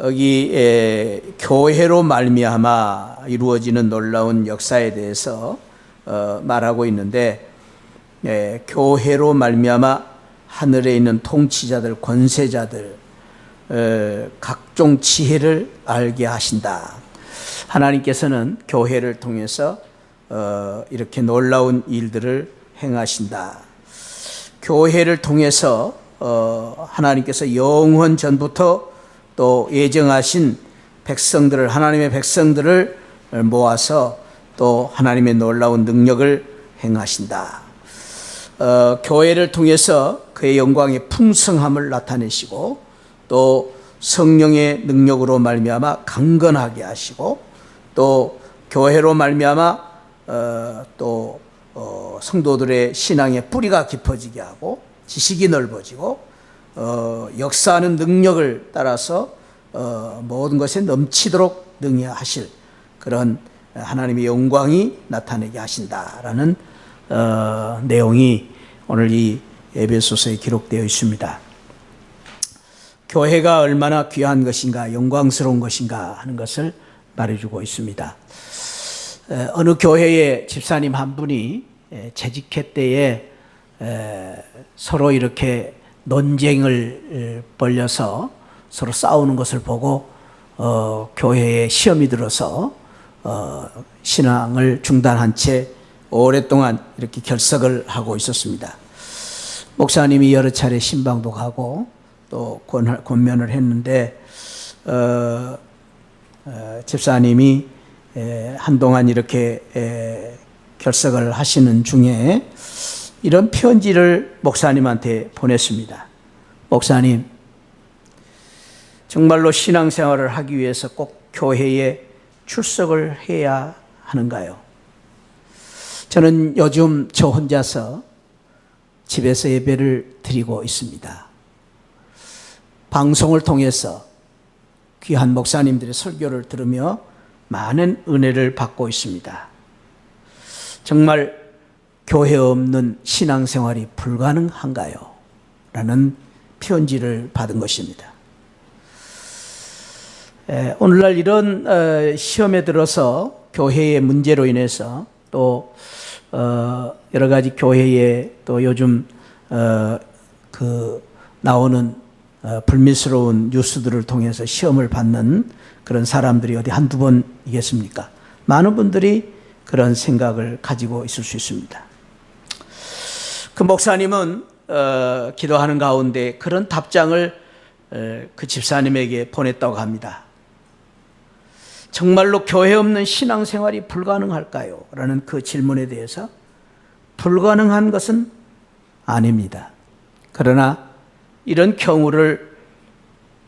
여기 교회로 말미암아 이루어지는 놀라운 역사에 대해서 말하고 있는데, 교회로 말미암아 하늘에 있는 통치자들, 권세자들, 각종 지혜를 알게 하신다. 하나님께서는 교회를 통해서 이렇게 놀라운 일들을 행하신다. 교회를 통해서 하나님께서 영원 전부터 또 예정하신 백성들을, 하나님의 백성들을 모아서 또 하나님의 놀라운 능력을 행하신다. 교회를 통해서 그의 영광의 풍성함을 나타내시고 또 성령의 능력으로 말미암아 강건하게 하시고 또 교회로 말미암아 또 성도들의 신앙의 뿌리가 깊어지게 하고 지식이 넓어지고 역사하는 능력을 따라서 모든 것에 넘치도록 능히 하실 그런 하나님의 영광이 나타내게 하신다라는 내용이 오늘 이 에베소서에 기록되어 있습니다. 교회가 얼마나 귀한 것인가, 영광스러운 것인가 하는 것을 말해주고 있습니다. 어느 교회의 집사님 한 분이 재직회 때에 서로 이렇게 논쟁을 벌여서 서로 싸우는 것을 보고 교회에 시험이 들어서 신앙을 중단한 채 오랫동안 이렇게 결석을 하고 있었습니다. 목사님이 여러 차례 신방도 가고 또 권면을 했는데 집사님이 한동안 이렇게 결석을 하시는 중에 이런 편지를 목사님한테 보냈습니다. 목사님, 정말로 신앙생활을 하기 위해서 꼭 교회에 출석을 해야 하는가요? 저는 요즘 저 혼자서 집에서 예배를 드리고 있습니다. 방송을 통해서 귀한 목사님들의 설교를 들으며 많은 은혜를 받고 있습니다. 정말 교회 없는 신앙생활이 불가능한가요? 라는 편지를 받은 것입니다. 오늘날 이런 시험에 들어서 교회의 문제로 인해서 또 여러 가지 교회에 또 요즘 나오는 불미스러운 뉴스들을 통해서 시험을 받는 그런 사람들이 어디 한두 번이겠습니까? 많은 분들이 그런 생각을 가지고 있을 수 있습니다. 그 목사님은 기도하는 가운데 그런 답장을 그 집사님에게 보냈다고 합니다. 정말로 교회 없는 신앙생활이 불가능할까요? 라는 그 질문에 대해서 불가능한 것은 아닙니다. 그러나 이런 경우를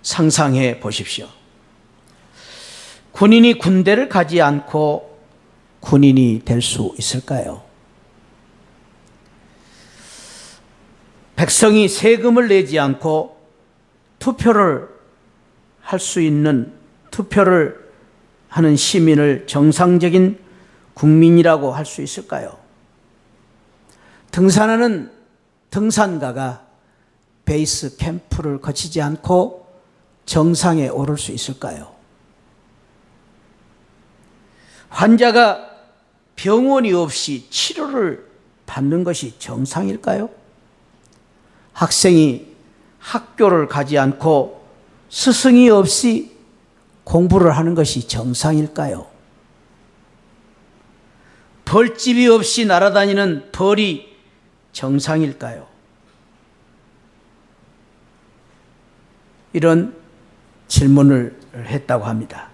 상상해 보십시오. 군인이 군대를 가지 않고 군인이 될 수 있을까요? 백성이 세금을 내지 않고 투표를 할 수 있는, 투표를 하는 시민을 정상적인 국민이라고 할 수 있을까요? 등산하는 등산가가 베이스 캠프를 거치지 않고 정상에 오를 수 있을까요? 환자가 병원이 없이 치료를 받는 것이 정상일까요? 학생이 학교를 가지 않고 스승이 없이 공부를 하는 것이 정상일까요? 벌집이 없이 날아다니는 벌이 정상일까요? 이런 질문을 했다고 합니다.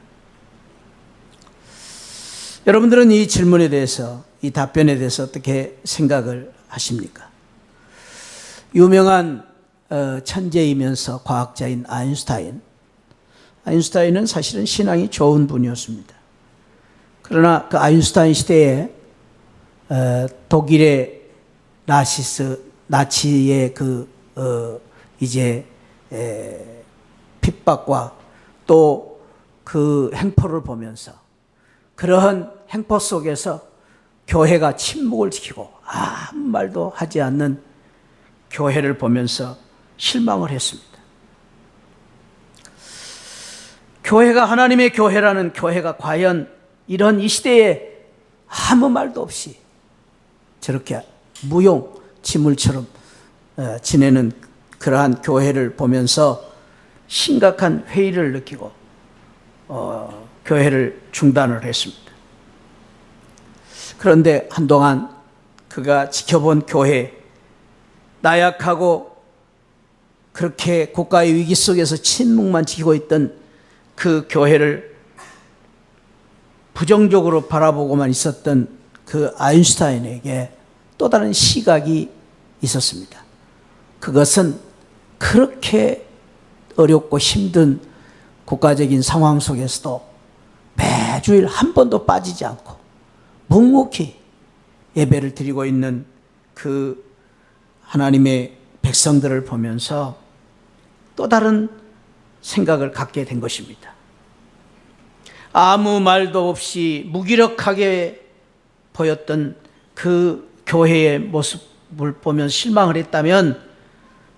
여러분들은 이 질문에 대해서, 이 답변에 대해서 어떻게 생각을 하십니까? 유명한 천재이면서 과학자인 아인슈타인은 사실은 신앙이 좋은 분이었습니다. 그러나 그 아인슈타인 시대에 독일의 나치의 핍박과 또 그 행포를 보면서 그러한 행포 속에서 교회가 침묵을 지키고 아무 말도 하지 않는 교회를 보면서 실망을 했습니다. 교회가 하나님의 교회라는 교회가 과연 이런 이 시대에 아무 말도 없이 저렇게 무용지물처럼 지내는 그러한 교회를 보면서 심각한 회의를 느끼고 교회를 중단을 했습니다. 그런데 한동안 그가 지켜본 교회, 나약하고 그렇게 국가의 위기 속에서 침묵만 지키고 있던 그 교회를 부정적으로 바라보고만 있었던 그 아인슈타인에게 또 다른 시각이 있었습니다. 그것은 그렇게 어렵고 힘든 국가적인 상황 속에서도 매주일 한 번도 빠지지 않고 묵묵히 예배를 드리고 있는 그 하나님의 백성들을 보면서 또 다른 생각을 갖게 된 것입니다. 아무 말도 없이 무기력하게 보였던 그 교회의 모습을 보면서 실망을 했다면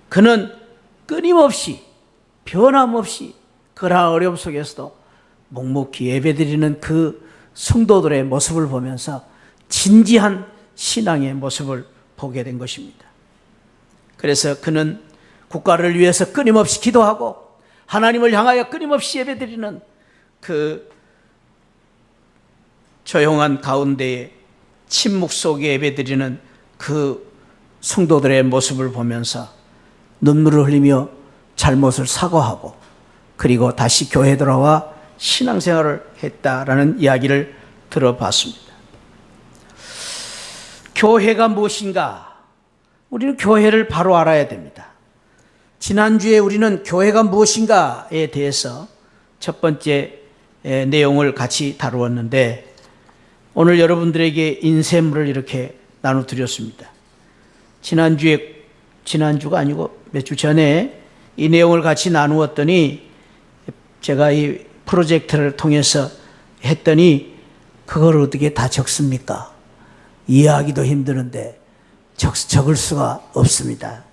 그는 끊임없이 변함없이 그러한 어려움 속에서도 묵묵히 예배드리는 그 성도들의 모습을 보면서 진지한 신앙의 모습을 보게 된 것입니다. 그래서 그는 국가를 위해서 끊임없이 기도하고 하나님을 향하여 끊임없이 예배드리는 그 조용한 가운데에 침묵 속에 예배드리는 그 성도들의 모습을 보면서 눈물을 흘리며 잘못을 사과하고 그리고 다시 교회에 돌아와 신앙생활을 했다라는 이야기를 들어봤습니다. 교회가 무엇인가? 우리는 교회를 바로 알아야 됩니다. 지난주에 우리는 교회가 무엇인가에 대해서 첫 번째 내용을 같이 다루었는데 오늘 여러분들에게 인쇄물을 이렇게 나눠드렸습니다. 지난주가 아니고 몇 주 전에 이 내용을 같이 나누었더니 제가 이 프로젝트를 통해서 했더니 그걸 어떻게 다 적습니까? 이해하기도 힘드는데 적을 수가 없습니다.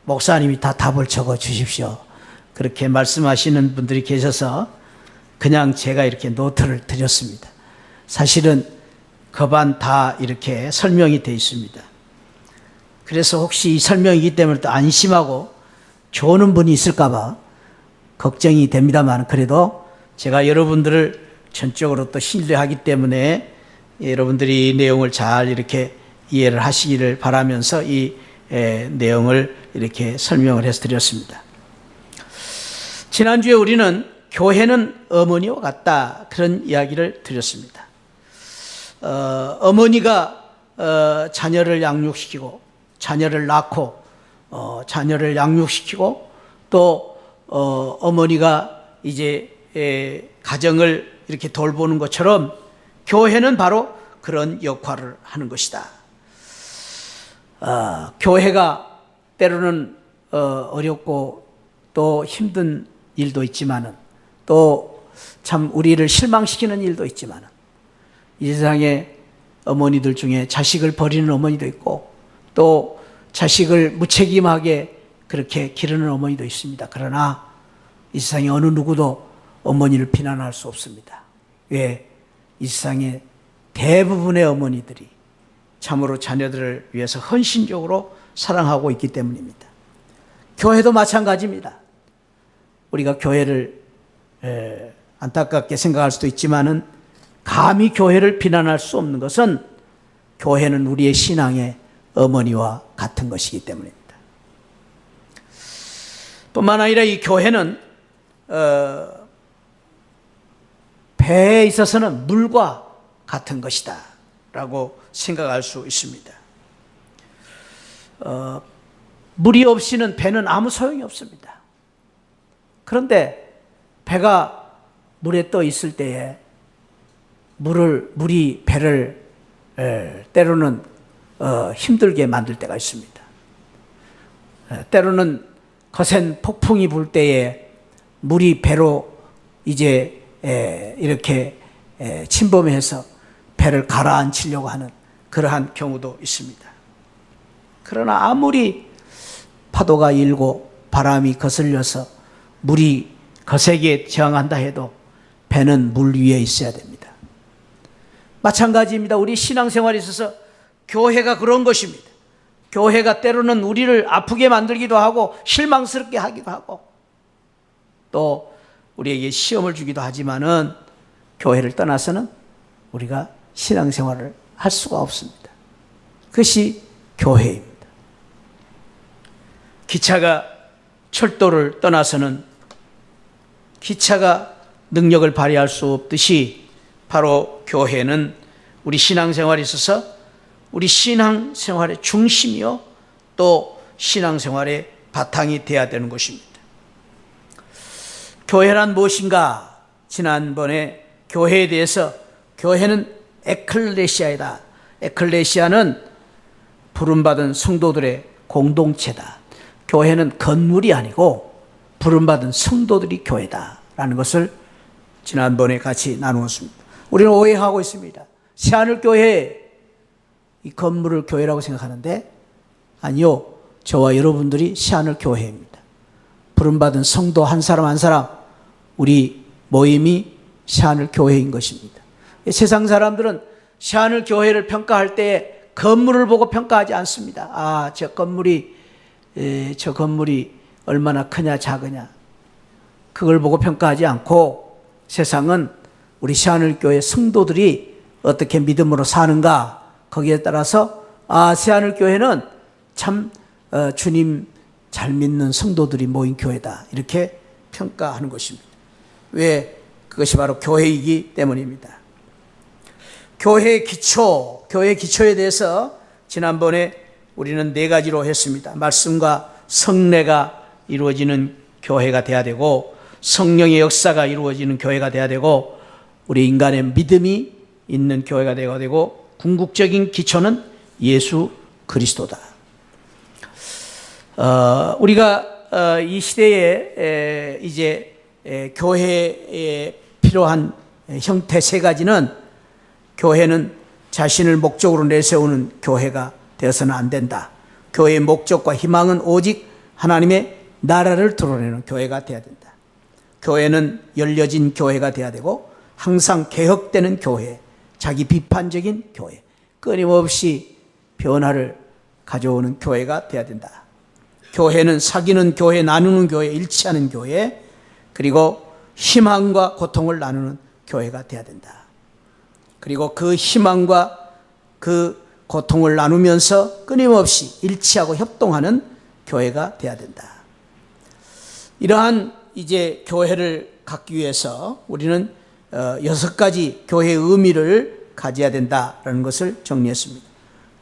목사님이 다 답을 적어 주십시오. 그렇게 말씀하시는 분들이 계셔서 그냥 제가 이렇게 노트를 드렸습니다. 사실은 거반 다 이렇게 설명이 되어 있습니다. 그래서 혹시 이 설명이기 때문에 또 안심하고 좋은 분이 있을까 봐 걱정이 됩니다만 그래도 제가 여러분들을 전적으로 또 신뢰하기 때문에 여러분들이 이 내용을 잘 이렇게 이해를 하시기를 바라면서 이 내용을 이렇게 설명을 해서 드렸습니다. 지난주에 우리는 교회는 어머니와 같다 그런 이야기를 드렸습니다. 어머니가 자녀를 양육시키고 자녀를 낳고 자녀를 양육시키고 또 어머니가 이제 가정을 이렇게 돌보는 것처럼 교회는 바로 그런 역할을 하는 것이다. 교회가 때로는 어렵고 또 힘든 일도 있지만은 또 참 우리를 실망시키는 일도 있지만은 이 세상에 어머니들 중에 자식을 버리는 어머니도 있고 또 자식을 무책임하게 그렇게 기르는 어머니도 있습니다. 그러나 이 세상에 어느 누구도 어머니를 비난할 수 없습니다. 왜? 이 세상에 대부분의 어머니들이 참으로 자녀들을 위해서 헌신적으로 사랑하고 있기 때문입니다. 교회도 마찬가지입니다. 우리가 교회를 안타깝게 생각할 수도 있지만은 감히 교회를 비난할 수 없는 것은 교회는 우리의 신앙의 어머니와 같은 것이기 때문입니다. 뿐만 아니라 이 교회는 배에 있어서는 물과 같은 것이다 라고 생각할 수 있습니다. 물이 없이는 배는 아무 소용이 없습니다. 그런데 배가 물에 떠 있을 때에 물이 배를 때로는 힘들게 만들 때가 있습니다. 때로는 거센 폭풍이 불 때에 물이 배로 이제 이렇게 침범해서 배를 가라앉히려고 하는 그러한 경우도 있습니다. 그러나 아무리 파도가 일고 바람이 거슬려서 물이 거세게 저항한다 해도 배는 물 위에 있어야 됩니다. 마찬가지입니다. 우리 신앙생활에 있어서 교회가 그런 것입니다. 교회가 때로는 우리를 아프게 만들기도 하고 실망스럽게 하기도 하고 또 우리에게 시험을 주기도 하지만은 교회를 떠나서는 우리가 신앙생활을 할 수가 없습니다. 그것이 교회입니다. 기차가 철도를 떠나서는 기차가 능력을 발휘할 수 없듯이 바로 교회는 우리 신앙생활에 있어서 우리 신앙생활의 중심이요 또 신앙생활의 바탕이 되어야 되는 것입니다. 교회란 무엇인가? 지난번에 교회에 대해서 교회는 에클레시아이다. 에클레시아는 부름받은 성도들의 공동체다. 교회는 건물이 아니고 부름받은 성도들이 교회다라는 것을 지난번에 같이 나누었습니다. 우리는 오해하고 있습니다. 새하늘교회 이 건물을 교회라고 생각하는데 아니요. 저와 여러분들이 새하늘교회입니다. 부름받은 성도 한 사람 한 사람 우리 모임이 새하늘교회인 것입니다. 세상 사람들은 새하늘교회를 평가할 때 건물을 보고 평가하지 않습니다. 저 건물이 얼마나 크냐 작으냐 그걸 보고 평가하지 않고 세상은 우리 새하늘교회 성도들이 어떻게 믿음으로 사는가 거기에 따라서 새하늘교회는 참 주님 잘 믿는 성도들이 모인 교회다 이렇게 평가하는 것입니다. 왜? 그것이 바로 교회이기 때문입니다. 교회의 기초에 대해서 지난번에 우리는 4가지로 했습니다. 말씀과 성례가 이루어지는 교회가 돼야 되고 성령의 역사가 이루어지는 교회가 돼야 되고 우리 인간의 믿음이 있는 교회가 돼야 되고 궁극적인 기초는 예수 그리스도다. 우리가 이 시대에 이제 교회에 필요한 형태 3가지는 교회는 자신을 목적으로 내세우는 교회가 되어서는 안 된다. 교회의 목적과 희망은 오직 하나님의 나라를 드러내는 교회가 되어야 된다. 교회는 열려진 교회가 되어야 되고 항상 개혁되는 교회, 자기 비판적인 교회, 끊임없이 변화를 가져오는 교회가 되어야 된다. 교회는 사귀는 교회, 나누는 교회, 일치하는 교회, 그리고 희망과 고통을 나누는 교회가 되어야 된다. 그리고 그 희망과 그 고통을 나누면서 끊임없이 일치하고 협동하는 교회가 되어야 된다. 이러한 이제 교회를 갖기 위해서 우리는 6가지 교회의 의미를 가져야 된다라는 것을 정리했습니다.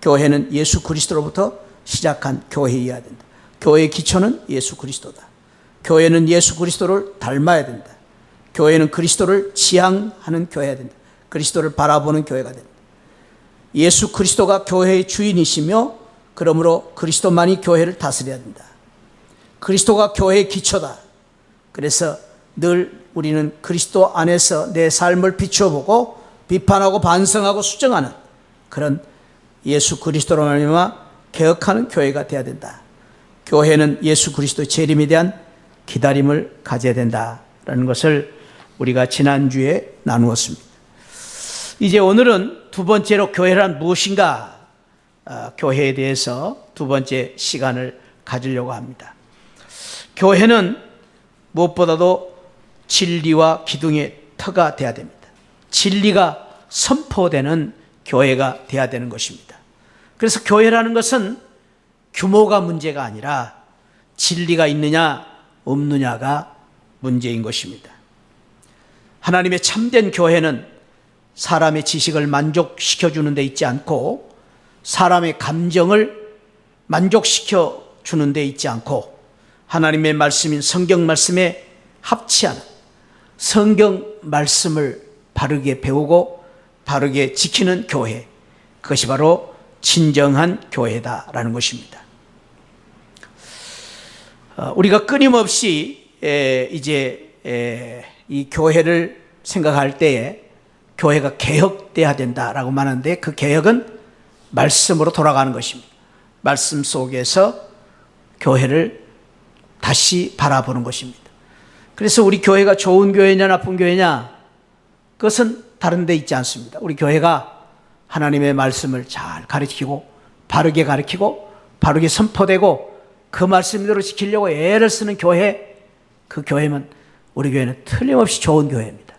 교회는 예수 그리스도로부터 시작한 교회여야 된다. 교회의 기초는 예수 그리스도다. 교회는 예수 그리스도를 닮아야 된다. 교회는 그리스도를 지향하는 교회가 된다. 그리스도를 바라보는 교회가 된다. 예수 그리스도가 교회의 주인이시며 그러므로 그리스도만이 교회를 다스려야 된다. 그리스도가 교회의 기초다. 그래서 늘 우리는 그리스도 안에서 내 삶을 비춰보고 비판하고 반성하고 수정하는 그런 예수 그리스도로 말미암아 개혁하는 교회가 되어야 된다. 교회는 예수 그리스도의 재림에 대한 기다림을 가져야 된다라는 것을 우리가 지난주에 나누었습니다. 이제 오늘은 2번째로 교회란 무엇인가 교회에 대해서 2번째 시간을 가지려고 합니다. 교회는 무엇보다도 진리와 기둥의 터가 되어야 됩니다. 진리가 선포되는 교회가 되어야 되는 것입니다. 그래서 교회라는 것은 규모가 문제가 아니라 진리가 있느냐 없느냐가 문제인 것입니다. 하나님의 참된 교회는 사람의 지식을 만족시켜주는 데 있지 않고 사람의 감정을 만족시켜주는 데 있지 않고 하나님의 말씀인 성경 말씀에 합치하는 성경 말씀을 바르게 배우고 바르게 지키는 교회, 그것이 바로 진정한 교회다라는 것입니다. 우리가 끊임없이 이제 이 교회를 생각할 때에 교회가 개혁돼야 된다라고 말하는데 그 개혁은 말씀으로 돌아가는 것입니다. 말씀 속에서 교회를 다시 바라보는 것입니다. 그래서 우리 교회가 좋은 교회냐 나쁜 교회냐 그것은 다른 데 있지 않습니다. 우리 교회가 하나님의 말씀을 잘 가르치고 바르게 가르치고 바르게 선포되고 그 말씀대로 지키려고 애를 쓰는 교회, 그 교회면 우리 교회는 틀림없이 좋은 교회입니다.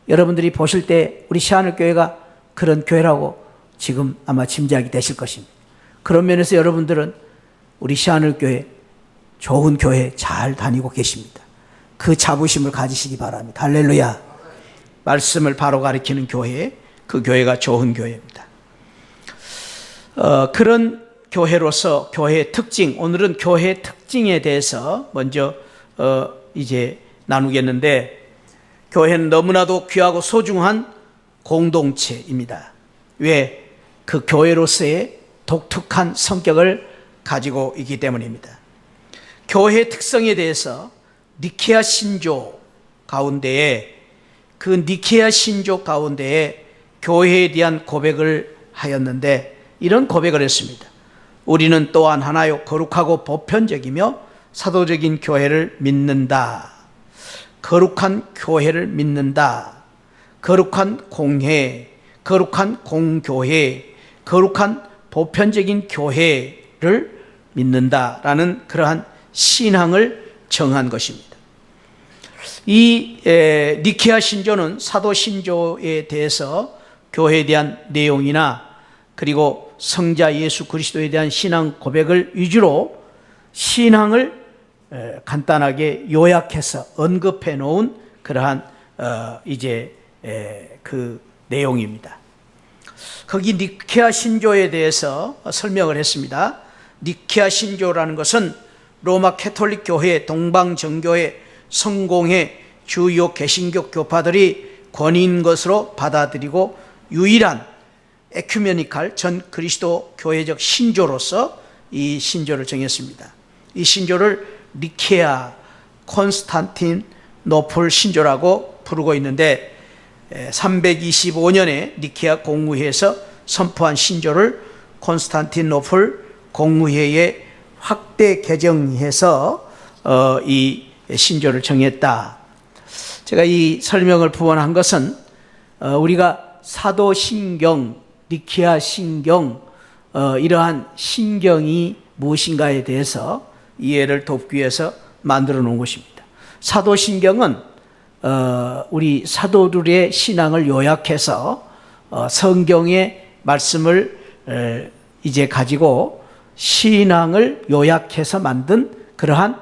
여러분들이 보실 때 우리 시하늘교회가 그런 교회라고 지금 아마 짐작이 되실 것입니다. 그런 면에서 여러분들은 우리 시하늘교회 좋은 교회 잘 다니고 계십니다. 그 자부심을 가지시기 바랍니다. 할렐루야. 말씀을 바로 가르치는 교회, 그 교회가 좋은 교회입니다. 그런 교회로서 교회의 특징, 오늘은 교회의 특징에 대해서 먼저 이제 나누겠는데, 교회는 너무나도 귀하고 소중한 공동체입니다. 왜? 그 교회로서의 독특한 성격을 가지고 있기 때문입니다. 교회의 특성에 대해서 니케아 신조 가운데에, 그 니케아 신조 가운데에 교회에 대한 고백을 하였는데 이런 고백을 했습니다. 우리는 또한 하나요 거룩하고 보편적이며 사도적인 교회를 믿는다. 거룩한 교회를 믿는다. 거룩한 공회, 거룩한 공교회, 거룩한 보편적인 교회를 믿는다라는 그러한 신앙을 정한 것입니다. 이 니케아 신조는 사도 신조에 대해서 교회에 대한 내용이나 그리고 성자 예수 그리스도에 대한 신앙 고백을 위주로 신앙을 간단하게 요약해서 언급해 놓은 그러한 그 내용입니다. 거기 니케아 신조에 대해서 설명을 했습니다. 니케아 신조라는 것은 로마 캐톨릭 교회, 동방 정교회, 성공회, 주요 개신교 교파들이 권위인 것으로 받아들이고 유일한 에큐메니칼 전 그리스도 교회적 신조로서 이 신조를 정했습니다. 이 신조를 니케아 콘스탄티노플 신조라고 부르고 있는데 325년에 니케아 공의회에서 선포한 신조를 콘스탄티노플 공의회에 확대 개정해서 이 신조를 정했다. 제가 이 설명을 부원한 것은 우리가 사도신경, 니케아 신경, 이러한 신경이 무엇인가에 대해서 이해를 돕기 위해서 만들어 놓은 것입니다. 사도신경은 우리 사도들의 신앙을 요약해서 성경의 말씀을 이제 가지고 신앙을 요약해서 만든 그러한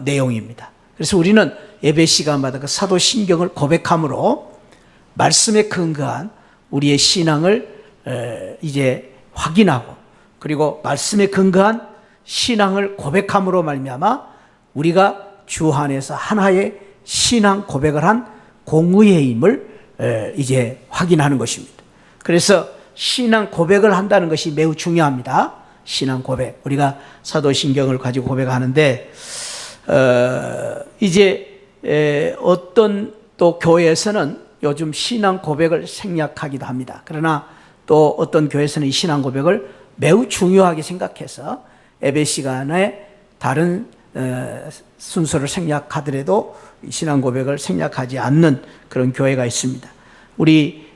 내용입니다. 그래서 우리는 예배 시간마다 그 사도신경을 고백함으로 말씀에 근거한 우리의 신앙을 이제 확인하고, 그리고 말씀에 근거한 신앙을 고백함으로 말미암아 우리가 주 안에서 하나의 신앙 고백을 한 공의회임을 이제 확인하는 것입니다. 그래서 신앙 고백을 한다는 것이 매우 중요합니다. 신앙 고백, 우리가 사도신경을 가지고 고백하는데 이제 어떤 또 교회에서는 요즘 신앙 고백을 생략하기도 합니다. 그러나 또 어떤 교회에서는 이 신앙 고백을 매우 중요하게 생각해서 예배 시간에 다른 순서를 생략하더라도 신앙 고백을 생략하지 않는 그런 교회가 있습니다. 우리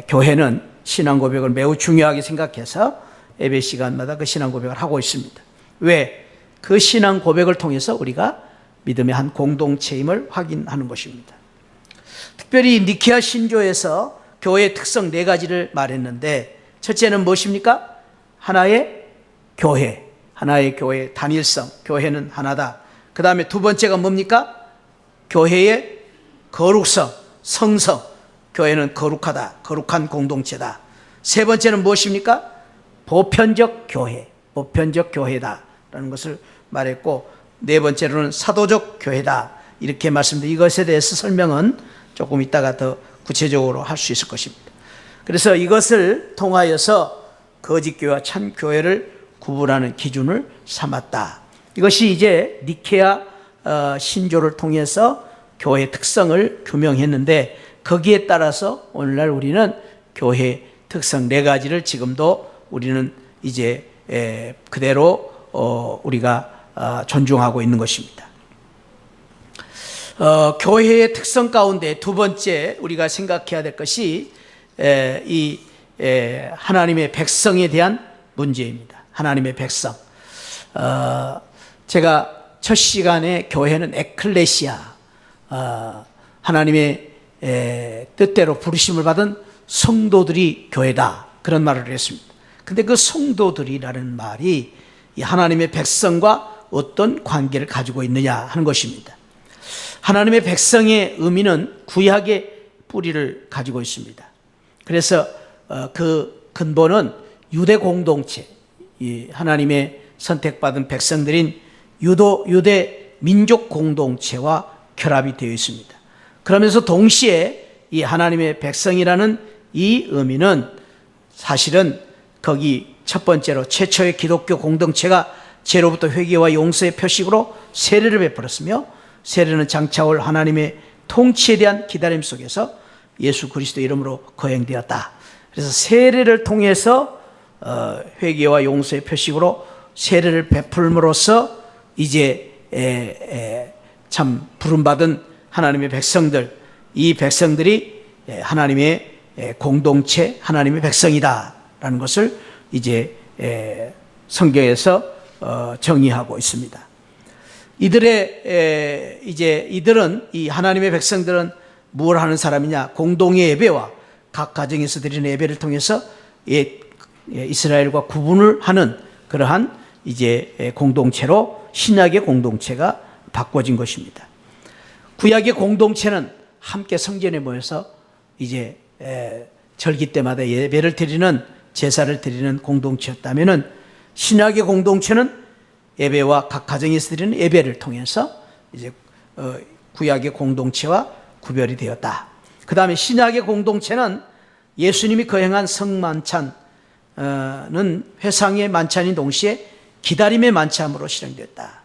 교회는 신앙 고백을 매우 중요하게 생각해서 예배 시간마다 그 신앙 고백을 하고 있습니다. 왜? 그 신앙 고백을 통해서 우리가 믿음의 한 공동체임을 확인하는 것입니다. 특별히 니케아 신조에서 교회의 특성 4가지를 말했는데, 첫째는 무엇입니까? 하나의 교회, 하나의 교회, 단일성, 교회는 하나다. 그 다음에 두 번째가 뭡니까? 교회의 거룩성, 성성, 교회는 거룩하다, 거룩한 공동체다. 세 번째는 무엇입니까? 보편적 교회, 보편적 교회다라는 것을 말했고, 네 번째로는 사도적 교회다, 이렇게 말씀드린 이것에 대해서 설명은 조금 이따가 더 구체적으로 할 수 있을 것입니다. 그래서 이것을 통하여서 거짓교회와 참교회를 구분하는 기준을 삼았다. 이것이 이제 니케아 신조를 통해서 교회의 특성을 규명했는데, 거기에 따라서 오늘날 우리는 교회 특성 4가지를 지금도 우리는 이제 그대로 우리가 존중하고 있는 것입니다. 교회의 특성 가운데 두 번째 우리가 생각해야 될 것이 하나님의 백성에 대한 문제입니다. 하나님의 백성. 제가 첫 시간에 교회는 에클레시아, 하나님의 뜻대로 부르심을 받은 성도들이 교회다, 그런 말을 했습니다. 근데 그 성도들이라는 말이 이 하나님의 백성과 어떤 관계를 가지고 있느냐 하는 것입니다. 하나님의 백성의 의미는 구약의 뿌리를 가지고 있습니다. 그래서 그 근본은 유대 공동체, 이 하나님의 선택받은 백성들인 유대 민족 공동체와 결합이 되어 있습니다. 그러면서 동시에 이 하나님의 백성이라는 이 의미는 사실은 거기 첫 번째로 최초의 기독교 공동체가 죄로부터 회개와 용서의 표식으로 세례를 베풀었으며, 세례는 장차올 하나님의 통치에 대한 기다림 속에서 예수 그리스도 이름으로 거행되었다. 그래서 세례를 통해서 회개와 용서의 표식으로 세례를 베풀므로써 이제 참 부름받은 하나님의 백성들, 이 백성들이 하나님의 공동체, 하나님의 백성이다라는 것을 이제 성경에서 정의하고 있습니다. 이들은 이 하나님의 백성들은 무엇을 하는 사람이냐? 공동의 예배와 각 가정에서 드리는 예배를 통해서 이스라엘과 구분을 하는 그러한 이제 공동체로 신약의 공동체가 바꿔진 것입니다. 구약의 공동체는 함께 성전에 모여서 이제 절기 때마다 예배를 드리는, 제사를 드리는 공동체였다면은, 신약의 공동체는 예배와 각 가정에서 드리는 예배를 통해서 이제 구약의 공동체와 구별이 되었다. 그 다음에 신약의 공동체는 예수님이 거행한 성만찬은 회상의 만찬인 동시에 기다림의 만찬으로 실행되었다.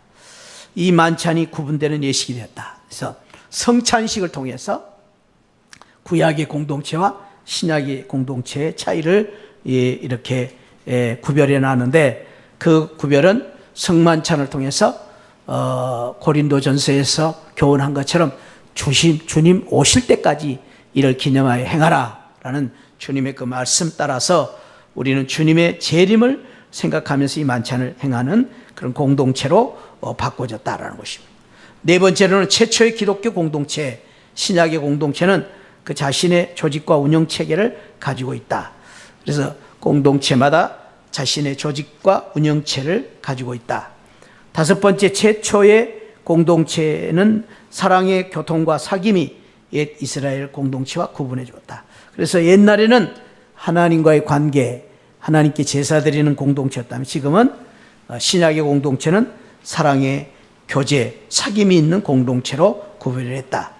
이 만찬이 구분되는 예식이 되었다. 그래서 성찬식을 통해서 구약의 공동체와 신약의 공동체의 차이를 이렇게 구별해 놨는데, 그 구별은 성만찬을 통해서 고린도전서에서 교훈한 것처럼 주님 오실 때까지 이를 기념하여 행하라 라는 주님의 그 말씀 따라서 우리는 주님의 재림을 생각하면서 이 만찬을 행하는 그런 공동체로 바꿔졌다라는 것입니다. 네 번째로는 최초의 기독교 공동체, 신약의 공동체는 그 자신의 조직과 운영 체계를 가지고 있다. 그래서 공동체마다 자신의 조직과 운영체를 가지고 있다. 다섯 번째, 최초의 공동체는 사랑의 교통과 사귐이 옛 이스라엘 공동체와 구분해 주었다. 그래서 옛날에는 하나님과의 관계, 하나님께 제사 드리는 공동체였다면, 지금은 신약의 공동체는 사랑의 교제, 사귐이 있는 공동체로 구별을 했다.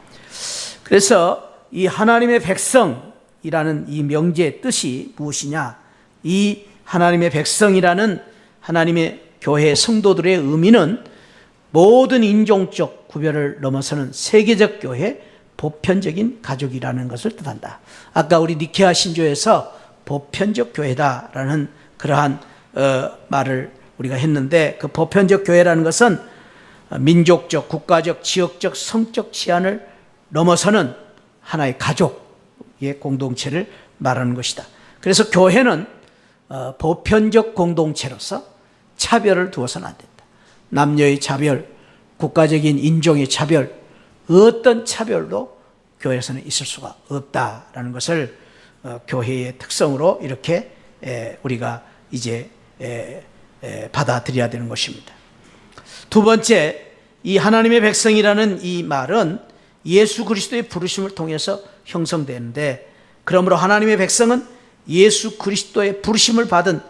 그래서 이 하나님의 백성이라는 이 명제의 뜻이 무엇이냐? 이 하나님의 백성이라는 하나님의 교회 성도들의 의미는 모든 인종적 구별을 넘어서는 세계적 교회, 보편적인 가족이라는 것을 뜻한다. 아까 우리 니케아 신조에서 보편적 교회다라는 그러한 말을 우리가 했는데, 그 보편적 교회라는 것은 민족적, 국가적, 지역적, 성적 치안을 넘어서는 하나의 가족의 공동체를 말하는 것이다. 그래서 교회는 보편적 공동체로서 차별을 두어서는 안 된다. 남녀의 차별, 국가적인 인종의 차별, 어떤 차별도 교회에서는 있을 수가 없다라는 것을 교회의 특성으로 이렇게 우리가 이제 받아들여야 되는 것입니다. 두 번째, 이 하나님의 백성이라는 이 말은 예수 그리스도의 부르심을 통해서 형성되는데, 그러므로 하나님의 백성은 예수 그리스도의 부르심을 받은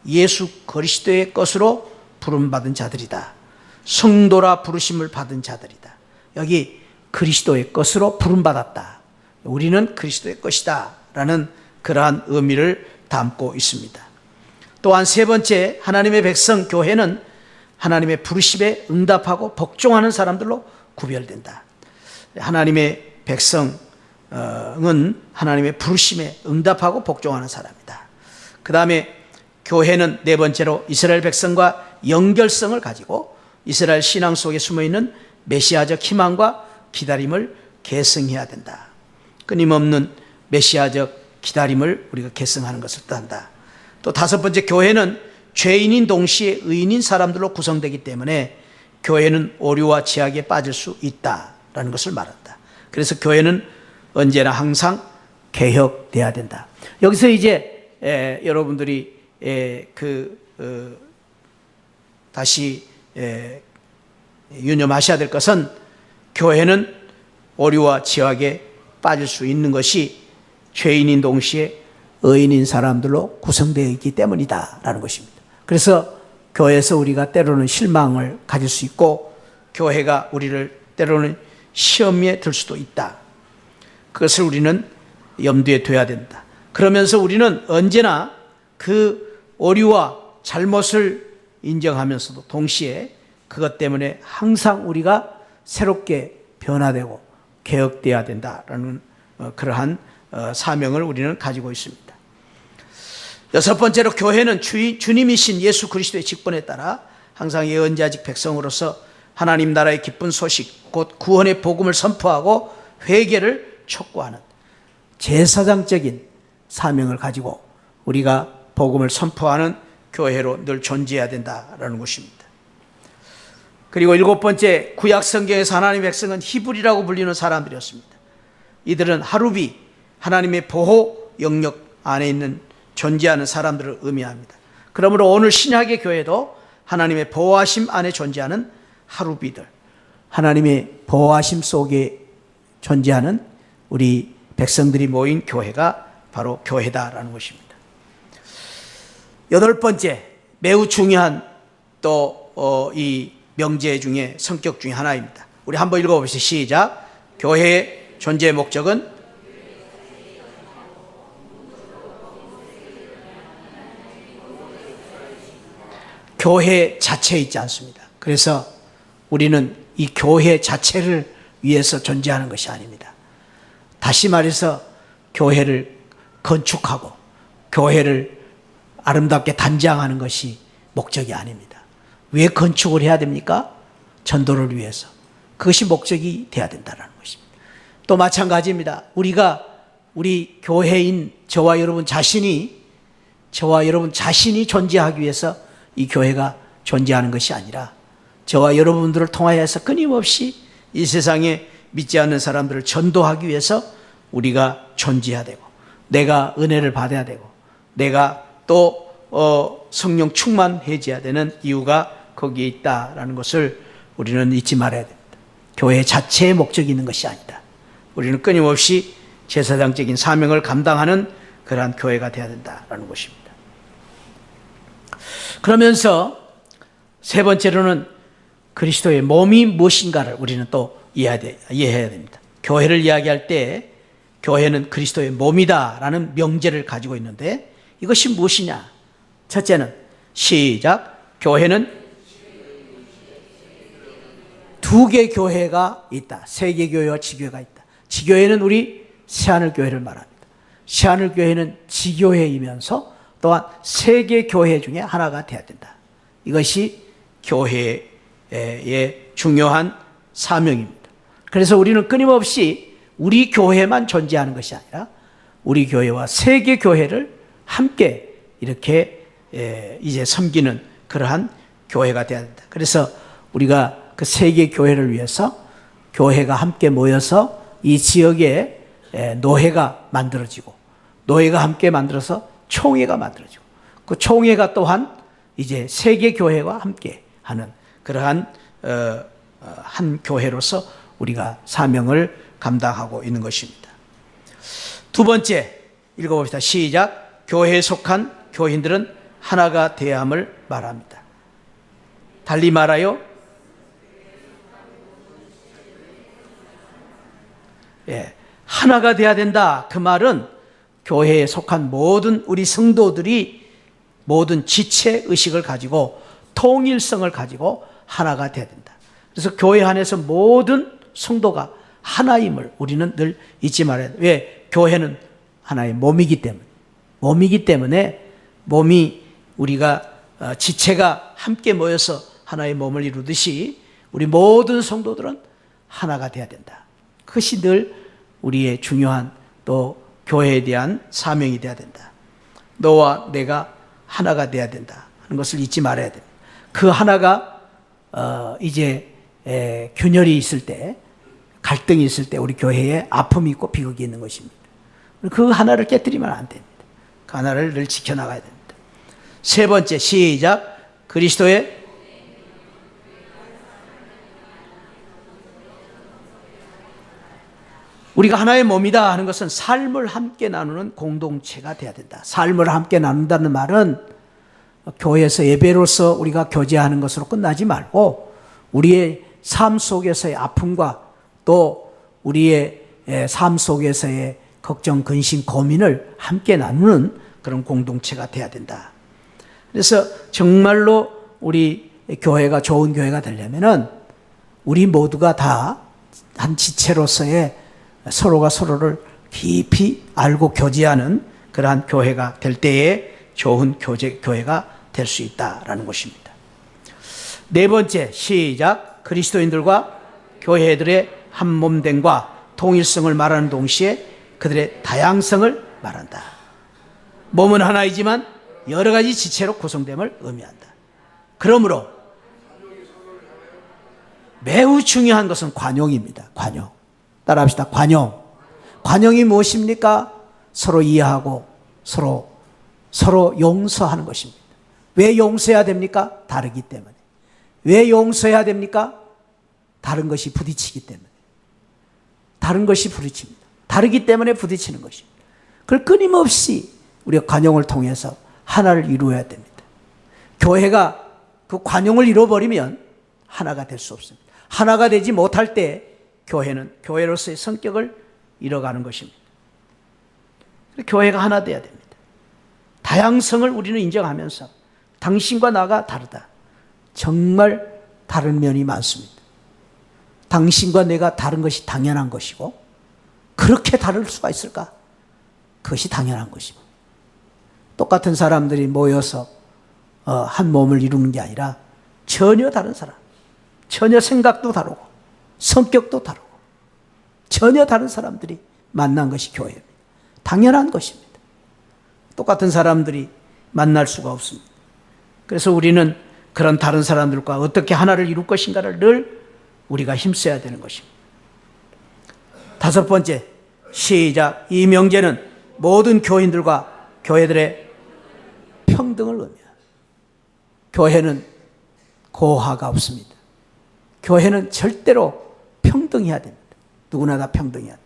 예수 그리스도의 것으로 부름받은 자들이다. 성도라 부르심을 받은 자들이다. 여기 그리스도의 것으로 부름받았다. 우리는 그리스도의 것이다 라는 그러한 의미를 담고 있습니다. 또한 세 번째, 하나님의 백성 교회는 하나님의 부르심에 응답하고 복종하는 사람들로 구별된다. 하나님의 백성은 하나님의 부르심에 응답하고 복종하는 사람이다. 그 다음에 교회는 네 번째로 이스라엘 백성과 연결성을 가지고 이스라엘 신앙 속에 숨어있는 메시아적 희망과 기다림을 계승해야 된다. 끊임없는 메시아적 기다림을 우리가 계승하는 것을 뜻한다. 또 다섯 번째, 교회는 죄인인 동시에 의인인 사람들로 구성되기 때문에 교회는 오류와 제약에 빠질 수 있다라는 것을 말한다. 그래서 교회는 언제나 항상 개혁돼야 된다. 여기서 이제 여러분들이 다시 유념하셔야 될 것은, 교회는 오류와 제약에 빠질 수 있는 것이 죄인인 동시에 의인인 사람들로 구성되어 있기 때문이다라는 것입니다. 그래서 교회에서 우리가 때로는 실망을 가질 수 있고, 교회가 우리를 때로는 시험에 들 수도 있다. 그것을 우리는 염두에 둬야 된다. 그러면서 우리는 언제나 그 오류와 잘못을 인정하면서도 동시에 그것 때문에 항상 우리가 새롭게 변화되고 개혁되어야 된다라는 그러한 사명을 우리는 가지고 있습니다. 여섯 번째로, 교회는 주님이신 예수 그리스도의 직분에 따라 항상 예언자직 백성으로서 하나님 나라의 기쁜 소식, 곧 구원의 복음을 선포하고 회개를 촉구하는 제사장적인 사명을 가지고 우리가 복음을 선포하는 교회로 늘 존재해야 된다라는 것입니다. 그리고 일곱 번째, 구약 성경에서 하나님의 백성은 히브리라고 불리는 사람들이었습니다. 이들은 하루비, 하나님의 보호 영역 안에 있는 존재하는 사람들을 의미합니다. 그러므로 오늘 신약의 교회도 하나님의 보호하심 안에 존재하는 하루비들, 하나님의 보호하심 속에 존재하는 우리 백성들이 모인 교회가 바로 교회다라는 것입니다. 여덟 번째, 매우 중요한 또 이 명제 중에 성격 중에 하나입니다. 우리 한번 읽어봅시다. 시작. 교회의 존재의 목적은 교회 자체에 있지 않습니다. 그래서 우리는 이 교회 자체를 위해서 존재하는 것이 아닙니다. 다시 말해서 교회를 건축하고 교회를 아름답게 단장하는 것이 목적이 아닙니다. 왜 건축을 해야 됩니까? 전도를 위해서. 그것이 목적이 돼야 된다는 것입니다. 또 마찬가지입니다. 우리 교회인 저와 여러분 자신이 존재하기 위해서 이 교회가 존재하는 것이 아니라, 저와 여러분들을 통하여서 끊임없이 이 세상에 믿지 않는 사람들을 전도하기 위해서 우리가 존재해야 되고, 내가 은혜를 받아야 되고, 내가 또 성령 충만해져야 되는 이유가 거기에 있다라는 것을 우리는 잊지 말아야 됩니다. 교회 자체의 목적이 있는 것이 아니다. 우리는 끊임없이 제사장적인 사명을 감당하는 그러한 교회가 되어야 된다라는 것입니다. 그러면서 세 번째로는 그리스도의 몸이 무엇인가를 우리는 또 이해해야 됩니다. 교회를 이야기할 때 교회는 그리스도의 몸이다라는 명제를 가지고 있는데, 이것이 무엇이냐? 첫째는 시작. 교회는 두 개 교회가 있다. 세계교회와 지교회가 있다. 지교회는 우리 새하늘교회를 말합니다. 새하늘교회는 지교회이면서 또한 세계교회 중에 하나가 되어야 된다. 이것이 교회의 중요한 사명입니다. 그래서 우리는 끊임없이 우리 교회만 존재하는 것이 아니라 우리 교회와 세계교회를 함께 이렇게 이제 섬기는 그러한 교회가 되어야 된다. 그래서 우리가 그 세계교회를 위해서 교회가 함께 모여서 이 지역에 노회가 만들어지고, 노회가 함께 만들어서 총회가 만들어지고, 그 총회가 또한 이제 세계교회와 함께 하는 그러한 한 교회로서 우리가 사명을 감당하고 있는 것입니다. 두 번째 읽어봅시다. 시작. 교회에 속한 교인들은 하나가 되어야 함을 말합니다. 달리 말하여 하나가 되어야 된다. 그 말은 교회에 속한 모든 우리 성도들이 모든 지체 의식을 가지고 통일성을 가지고 하나가 되어야 된다. 그래서 교회 안에서 모든 성도가 하나임을 우리는 늘 잊지 말아야 돼. 왜? 교회는 하나의 몸이기 때문에 몸이 우리가 지체가 함께 모여서 하나의 몸을 이루듯이 우리 모든 성도들은 하나가 되어야 된다. 그것이 늘 우리의 중요한 또 교회에 대한 사명이 되어야 된다. 너와 내가 하나가 되어야 된다 하는 것을 잊지 말아야 됩니다. 그 하나가 이제 균열이 있을 때, 갈등이 있을 때 우리 교회에 아픔이 있고 비극이 있는 것입니다. 그 하나를 깨뜨리면 안 됩니다. 그 하나를 늘 지켜나가야 됩니다. 세 번째, 시작. 그리스도의 우리가 하나의 몸이다 하는 것은 삶을 함께 나누는 공동체가 돼야 된다. 삶을 함께 나눈다는 말은 교회에서 예배로서 우리가 교제하는 것으로 끝나지 말고 우리의 삶 속에서의 아픔과 또 우리의 삶 속에서의 걱정, 근심, 고민을 함께 나누는 그런 공동체가 돼야 된다. 그래서 정말로 우리 교회가 좋은 교회가 되려면은 우리 모두가 다 한 지체로서의 서로가 서로를 깊이 알고 교제하는 그러한 교회가 될 때에 좋은 교회가 될 수 있다라는 것입니다. 네 번째, 시작. 그리스도인들과 교회들의 한 몸됨과 통일성을 말하는 동시에 그들의 다양성을 말한다. 몸은 하나이지만 여러 가지 지체로 구성됨을 의미한다. 그러므로 매우 중요한 것은 관용입니다. 관용. 따라합시다. 관용. 관용이 무엇입니까? 서로 이해하고 서로 용서하는 것입니다. 왜 용서해야 됩니까? 다르기 때문에. 왜 용서해야 됩니까? 다른 것이 부딪히기 때문에. 다른 것이 부딪힙니다. 다르기 때문에 부딪히는 것입니다. 그걸 끊임없이 우리가 관용을 통해서 하나를 이루어야 됩니다. 교회가 그 관용을 잃어버리면 하나가 될 수 없습니다. 하나가 되지 못할 때 교회는 교회로서의 성격을 잃어가는 것입니다. 교회가 하나 되어야 됩니다. 다양성을 우리는 인정하면서 당신과 나가 다르다. 정말 다른 면이 많습니다. 당신과 내가 다른 것이 당연한 것이고 그렇게 다를 수가 있을까? 그것이 당연한 것입니다. 똑같은 사람들이 모여서 한 몸을 이루는 게 아니라 전혀 다른 사람, 전혀 생각도 다르고 성격도 다르고 전혀 다른 사람들이 만난 것이 교회입니다. 당연한 것입니다. 똑같은 사람들이 만날 수가 없습니다. 그래서 우리는 그런 다른 사람들과 어떻게 하나를 이룰 것인가를 늘 우리가 힘써야 되는 것입니다. 다섯 번째, 시작. 이 명제는 모든 교인들과 교회들의 평등을 의미합니다. 교회는 고하가 없습니다. 교회는 절대로 평등해야 됩니다. 누구나 다 평등해야 됩니다.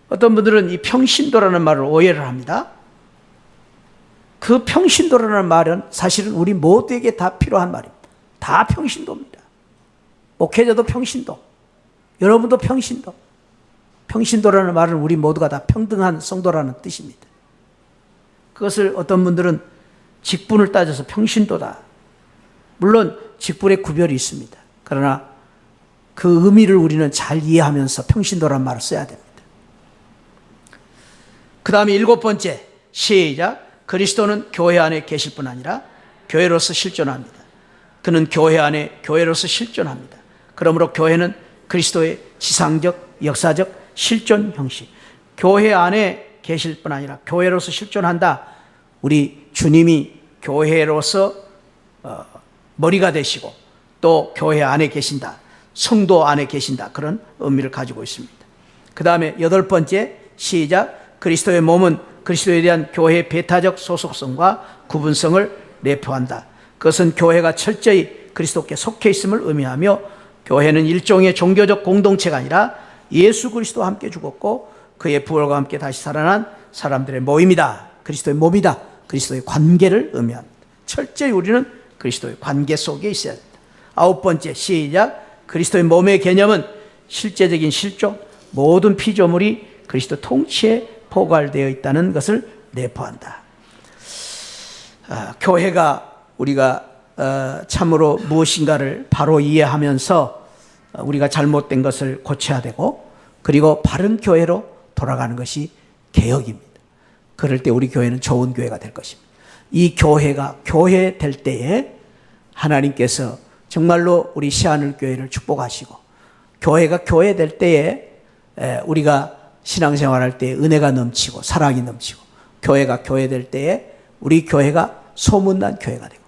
어떤 분들은 이 평신도라는 말을 오해를 합니다. 그 평신도라는 말은 사실은 우리 모두에게 다 필요한 말입니다. 다 평신도입니다. 목회자도 평신도, 여러분도 평신도. 평신도라는 말은 우리 모두가 다 평등한 성도라는 뜻입니다. 그것을 어떤 분들은 직분을 따져서 평신도다. 물론 직분의 구별이 있습니다. 그러나 그 의미를 우리는 잘 이해하면서 평신도라는 말을 써야 됩니다. 그 다음에 일곱 번째, 시작. 그리스도는 교회 안에 계실 뿐 아니라 교회로서 실존합니다. 그는 교회 안에 교회로서 실존합니다. 그러므로 교회는 그리스도의 지상적, 역사적 실존 형식. 교회 안에 계실 뿐 아니라 교회로서 실존한다. 우리 주님이 교회로서 머리가 되시고 또 교회 안에 계신다. 성도 안에 계신다. 그런 의미를 가지고 있습니다. 그 다음에 여덟 번째, 시작. 그리스도의 몸은 그리스도에 대한 교회의 배타적 소속성과 구분성을 내포한다. 그것은 교회가 철저히 그리스도께 속해 있음을 의미하며 교회는 일종의 종교적 공동체가 아니라 예수 그리스도와 함께 죽었고 그의 부활과 함께 다시 살아난 사람들의 모임이다. 그리스도의 몸이다. 그리스도의 관계를 의미합니다. 철저히 우리는 그리스도의 관계 속에 있어야 됩니다. 아홉 번째, 시작. 그리스도의 몸의 개념은 실제적인 실존, 모든 피조물이 그리스도 통치에 포괄되어 있다는 것을 내포한다. 교회가 우리가 참으로 무엇인가를 바로 이해하면서 우리가 잘못된 것을 고쳐야 되고 그리고 바른 교회로 돌아가는 것이 개혁입니다. 그럴 때 우리 교회는 좋은 교회가 될 것입니다. 이 교회가 교회 될 때에 하나님께서 정말로 우리 시안을 교회를 축복하시고 교회가 교회될 때에 우리가 신앙생활할 때 은혜가 넘치고 사랑이 넘치고, 교회가 교회될 때에 우리 교회가 소문난 교회가 되고,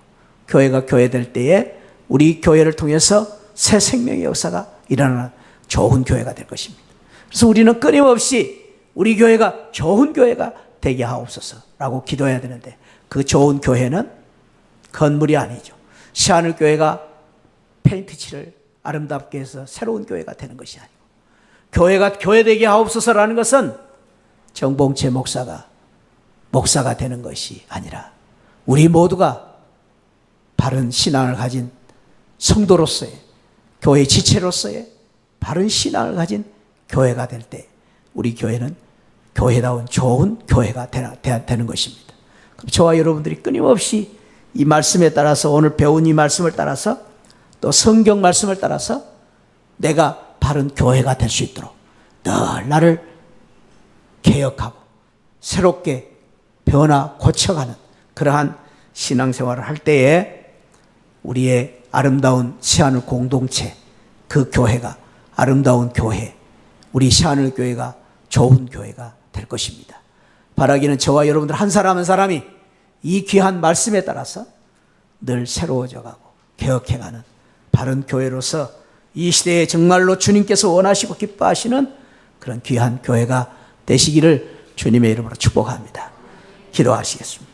교회가 교회될 때에 우리 교회를 통해서 새 생명의 역사가 일어나는 좋은 교회가 될 것입니다. 그래서 우리는 끊임없이 우리 교회가 좋은 교회가 되게 하옵소서라고 기도해야 되는데, 그 좋은 교회는 건물이 아니죠. 시하늘교회가 페인트칠을 아름답게 해서 새로운 교회가 되는 것이 아니고, 교회가 교회되게 하옵소서라는 것은 정봉채 목사가 되는 것이 아니라 우리 모두가 바른 신앙을 가진 성도로서의, 교회 지체로서의 바른 신앙을 가진 교회가 될 때 우리 교회는 교회다운 좋은 교회가 되는 것입니다. 그럼 저와 여러분들이 끊임없이 이 말씀에 따라서, 오늘 배운 이 말씀을 따라서, 또 성경 말씀을 따라서 내가 바른 교회가 될 수 있도록 늘 나를 개혁하고 새롭게 고쳐가는 그러한 신앙생활을 할 때에 우리의 아름다운 시하늘 공동체, 그 교회가 아름다운 교회, 우리 시하늘 교회가 좋은 교회가 될 것입니다. 바라기는 저와 여러분들 한 사람 한 사람이 이 귀한 말씀에 따라서 늘 새로워져 가고 개혁해가는 바른 교회로서 이 시대에 정말로 주님께서 원하시고 기뻐하시는 그런 귀한 교회가 되시기를 주님의 이름으로 축복합니다. 기도하시겠습니다.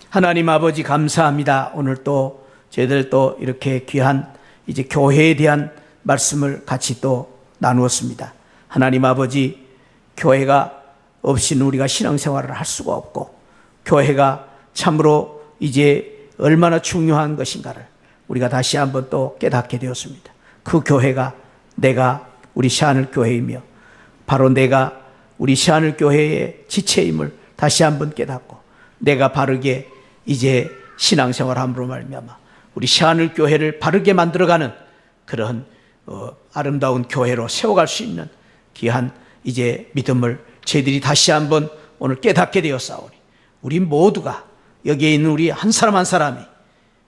하나님 아버지, 감사합니다. 오늘 또 저희들 또 이렇게 귀한 이제 교회에 대한 말씀을 같이 또 나누었습니다. 하나님 아버지, 교회가 없이는 우리가 신앙생활을 할 수가 없고, 교회가 참으로 이제 얼마나 중요한 것인가를 우리가 다시 한번 또 깨닫게 되었습니다. 그 교회가 내가 우리 시하늘 교회이며, 바로 내가 우리 시하늘 교회의 지체임을 다시 한번 깨닫고, 내가 바르게 이제 신앙생활함으로 말미암아 우리 시하늘 교회를 바르게 만들어가는 그런 아름다운 교회로 세워갈 수 있는 귀한 이제 믿음을 저희들이 다시 한번 오늘 깨닫게 되었사오니, 우리 모두가 여기에 있는 우리 한 사람 한 사람이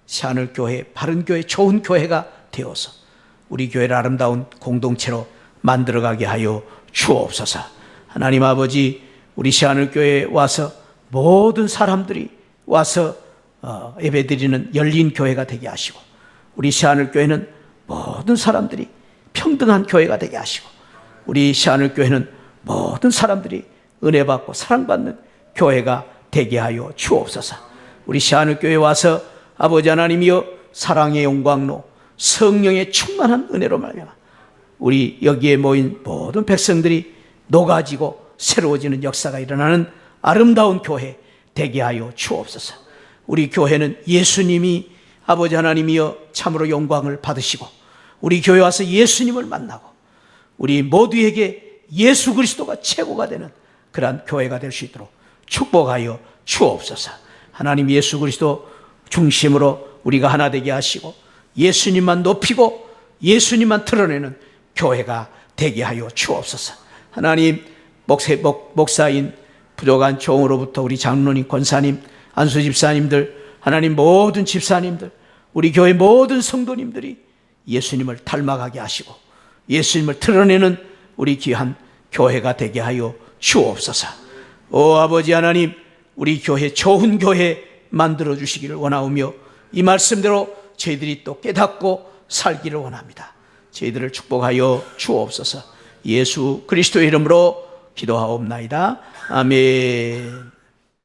시하늘 교회, 바른 교회, 좋은 교회가 되어서 우리 교회를 아름다운 공동체로 만들어가게 하여 주옵소서. 하나님 아버지, 우리 시하늘 교회에 와서 모든 사람들이 와서 예배드리는 열린 교회가 되게 하시고, 우리 시하늘 교회는 모든 사람들이 평등한 교회가 되게 하시고, 우리 시하늘 교회는 모든 사람들이 은혜받고 사랑받는 교회가 되게 하여 주옵소서. 우리 시하늘 교회에 와서 아버지 하나님이여, 사랑의 영광로, 성령의 충만한 은혜로 말미암아 우리 여기에 모인 모든 백성들이 녹아지고 새로워지는 역사가 일어나는 아름다운 교회 되게 하여 주옵소서. 우리 교회는 예수님이 아버지 하나님이여 참으로 영광을 받으시고, 우리 교회 와서 예수님을 만나고 우리 모두에게 예수 그리스도가 최고가 되는 그러한 교회가 될 수 있도록 축복하여 주옵소서. 하나님 예수 그리스도 중심으로 우리가 하나 되게 하시고, 예수님만 높이고 예수님만 드러내는 교회가 되게 하여 주옵소서. 하나님, 목사인 부족한 종으로부터 우리 장로님, 권사님, 안수 집사님들, 하나님 모든 집사님들, 우리 교회 모든 성도님들이 예수님을 닮아가게 하시고 예수님을 드러내는 우리 귀한 교회가 되게 하여 주옵소서. 오 아버지 하나님, 우리 교회 좋은 교회 만들어 주시기를 원하오며, 이 말씀대로 저희들이 또 깨닫고 살기를 원합니다. 저희들을 축복하여 주옵소서. 예수 그리스도의 이름으로 기도하옵나이다. 아멘.